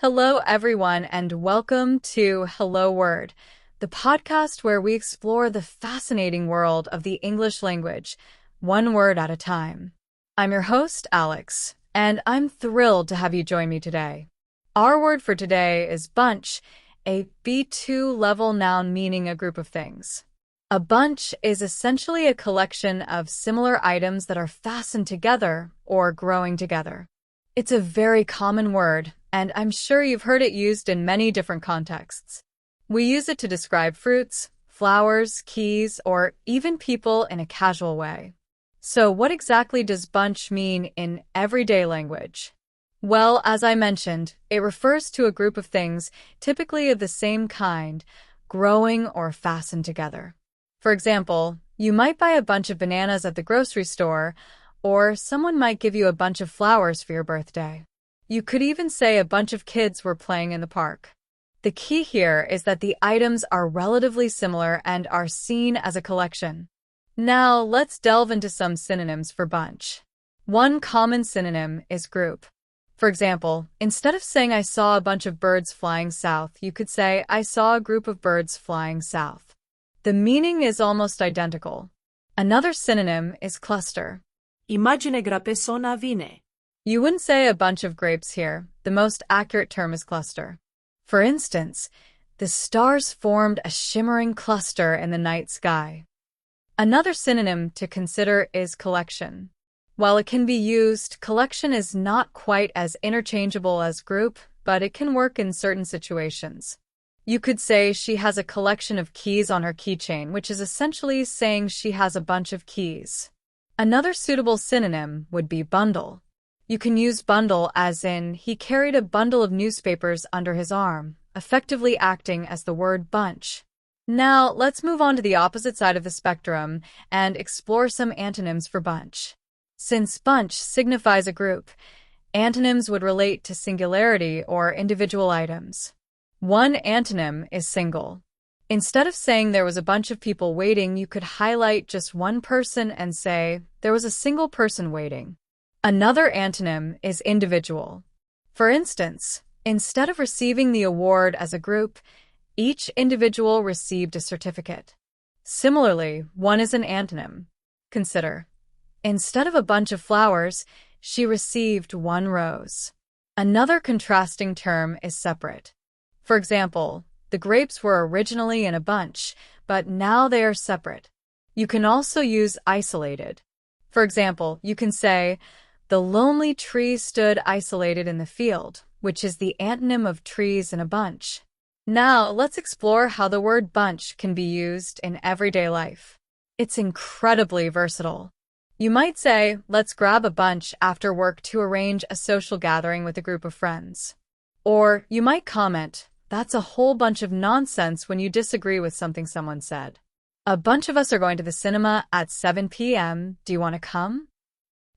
Hello, everyone, and welcome to Hello Word, the podcast where we explore the fascinating world of the English language, one word at a time. I'm your host, Alex, and I'm thrilled to have you join me today. Our word for today is bunch, a B2 level noun meaning a group of things. A bunch is essentially a collection of similar items that are fastened together or growing together. It's a very common word, and I'm sure you've heard it used in many different contexts. We use it to describe fruits, flowers, keys, or even people in a casual way. So what exactly does bunch mean in everyday language? Well, as I mentioned, it refers to a group of things, typically of the same kind, growing or fastened together. For example, you might buy a bunch of bananas at the grocery store, or someone might give you a bunch of flowers for your birthday. You could even say a bunch of kids were playing in the park. The key here is that the items are relatively similar and are seen as a collection. Now, let's delve into some synonyms for bunch. One common synonym is group. For example, instead of saying I saw a bunch of birds flying south, you could say I saw a group of birds flying south. The meaning is almost identical. Another synonym is cluster. Imagine grapeso na vine. You wouldn't say a bunch of grapes here. The most accurate term is cluster. For instance, the stars formed a shimmering cluster in the night sky. Another synonym to consider is collection. While it can be used, collection is not quite as interchangeable as group, but it can work in certain situations. You could say she has a collection of keys on her keychain, which is essentially saying she has a bunch of keys. Another suitable synonym would be bundle. You can use bundle as in he carried a bundle of newspapers under his arm, effectively acting as the word bunch. Now, let's move on to the opposite side of the spectrum and explore some antonyms for bunch. Since bunch signifies a group, antonyms would relate to singularity or individual items. One antonym is single. Instead of saying there was a bunch of people waiting, you could highlight just one person and say there was a single person waiting. Another antonym is individual. For instance, instead of receiving the award as a group, each individual received a certificate. Similarly, one is an antonym. Consider, instead of a bunch of flowers, she received one rose. Another contrasting term is separate. For example, the grapes were originally in a bunch, but now they are separate. You can also use isolated. For example, you can say, the lonely tree stood isolated in the field, which is the antonym of trees in a bunch. Now, let's explore how the word bunch can be used in everyday life. It's incredibly versatile. You might say, let's grab a bunch after work to arrange a social gathering with a group of friends. Or you might comment, that's a whole bunch of nonsense when you disagree with something someone said. A bunch of us are going to the cinema at 7 p.m. Do you want to come?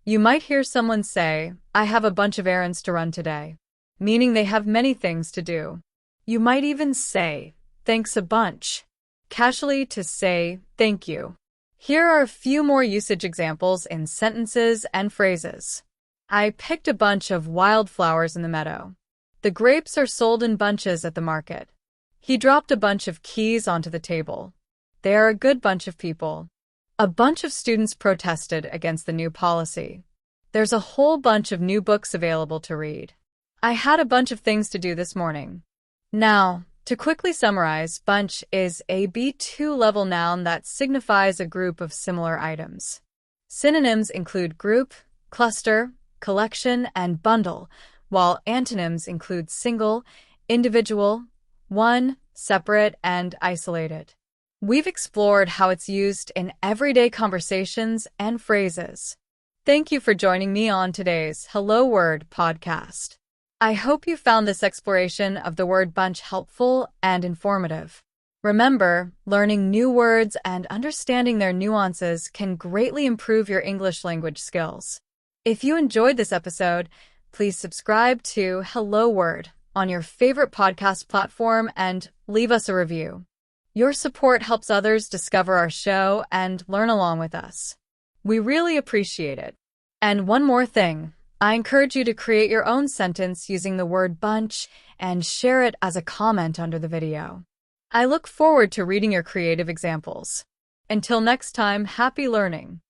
You might hear someone say, I have a bunch of errands to run today, meaning they have many things to do. You might even say, thanks a bunch, casually to say thank you. Here are a few more usage examples in sentences and phrases. I picked a bunch of wildflowers in the meadow. The grapes are sold in bunches at the market. He dropped a bunch of keys onto the table. They are a good bunch of people. A bunch of students protested against the new policy. There's a whole bunch of new books available to read. I had a bunch of things to do this morning. Now, to quickly summarize, bunch is a B2 level noun that signifies a group of similar items. Synonyms include group, cluster, collection, and bundle, while antonyms include single, individual, one, separate, and isolated. We've explored how it's used in everyday conversations and phrases. Thank you for joining me on today's Hello Word podcast. I hope you found this exploration of the word bunch helpful and informative. Remember, learning new words and understanding their nuances can greatly improve your English language skills. If you enjoyed this episode, please subscribe to Hello Word on your favorite podcast platform and leave us a review. Your support helps others discover our show and learn along with us. We really appreciate it. And one more thing, I encourage you to create your own sentence using the word bunch and share it as a comment under the video. I look forward to reading your creative examples. Until next time, happy learning!